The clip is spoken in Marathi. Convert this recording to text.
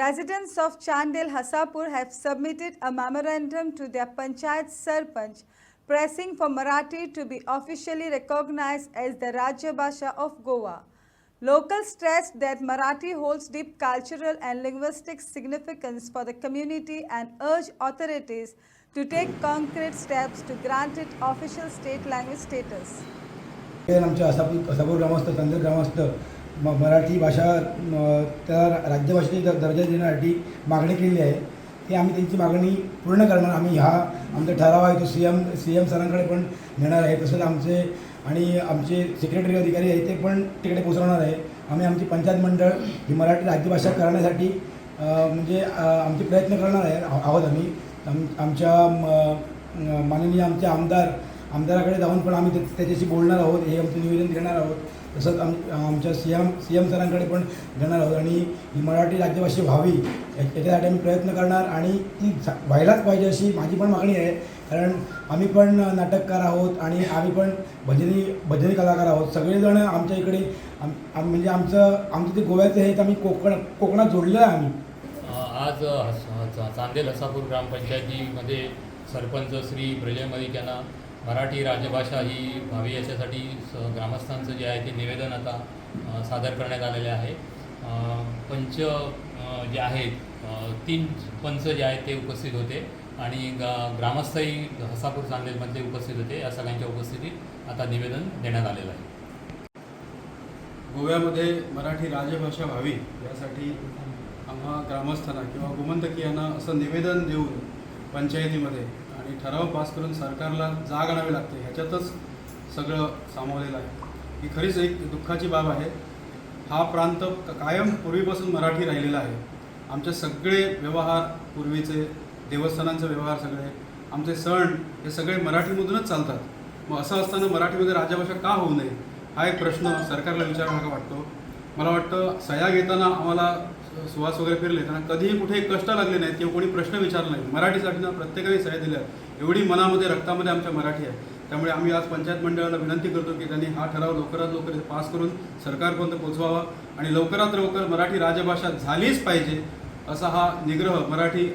Residents of Chandel Hasapur have submitted a memorandum to their Panchayat Sarpanch pressing for Marathi to be officially recognized as the Rajya Bhasha of Goa. Locals stressed that Marathi holds deep cultural and linguistic significance for the community and urged authorities to take concrete steps to grant it official state language status. आमच्या असापूर ग्रामस्थ चांदेल ग्रामस्थ मराठी भाषा त्याला राज्यभाषेचा दर्जा देण्यासाठी मागणी केली आहे. ती आम्ही त्यांची मागणी पूर्ण करणार. आम्ही आमचा ठराव आहे तो सी एम सरांकडे पण नेणार आहे. तसंच आमचे सेक्रेटरी अधिकारी आहे ते पण तिकडे पोचवणार आहे. आम्ही आमची पंचायत मंडळ ही मराठी राज्यभाषा करण्यासाठी म्हणजे आमचे प्रयत्न करणार आहोत. आमच्या माननीय आमचे आमदाराकडे जाऊन पण आम्ही त्याच्याशी बोलणार आहोत. हे आमचं निवेदन देणार आहोत. तसंच आमच्या सी एम सरांकडे पण देणार आहोत. आणि ही मराठी राज्यभाषा व्हावी याच्यासाठी आम्ही प्रयत्न करणार आणि ती व्हायलाच पाहिजे अशी माझी पण मागणी आहे. कारण आम्ही पण नाटककार आहोत आणि आम्ही पण भजनी कलाकार आहोत. सगळेजण आमच्या इकडे म्हणजे आमचं ते गोव्याचं हे आम्ही कोकणात जोडलेलं आहे. आम्ही आज चांदेल हसापूर ग्रामपंचायतीमध्ये सरपंच श्री प्रजय मलिक यांना मराठी राजभाषा ही व्हावी याच्यासाठी ग्रामस्थांचं जे आहे ते निवेदन आता सादर करण्यात आलेले आहे. पंच जे आहेत 3 पंच जे आहेत ते उपस्थित होते आणि ग्रामस्थही हसापूर चांदेलमध्ये उपस्थित होते. या सगळ्यांच्या उपस्थितीत आता निवेदन देण्यात आलेलं आहे. गोव्यामध्ये मराठी राजभाषा व्हावी यासाठी आम्हा ग्रामस्थांना किंवा गोमंतकीयांना असं निवेदन देऊन पंचायतीमध्ये आणि ठराव पास करून सरकारला जाग आणावी लागते. ह्याच्यातच सगळं सामावलेलं आहे. ही खरीच एक दुःखाची बाब आहे. हा प्रांत कायम पूर्वीपासून मराठी राहिलेला आहे. आमचे सगळे व्यवहार पूर्वीचे देवस्थानांचे व्यवहार सगळे आमचे सण हे सगळे मराठीमधूनच चालतात. मग असं असताना मराठीमध्ये राजभाषा का होऊ नये हा एक प्रश्न सरकारला विचारावा वाटतो. मला वाटतं सह्या घेताना आम्हाला सुवास वगैरे फिरले त्यांना कधीही कुठे कष्ट लागले नाहीत किंवा कोणी प्रश्न विचारला नाही. मराठीसाठी ना प्रत्येकाने सह्या दिल्या. एवढी मनामध्ये रक्तामध्ये आमच्या मराठी आहे. त्यामुळे आम्ही आज पंचायत मंडळाला विनंती करतो की त्यांनी हा ठराव लवकरात लवकर पास करून सरकारपर्यंत पोहोचवावा आणि लवकरात लवकर मराठी राजभाषा झालीच पाहिजे असा हा निग्रह मराठी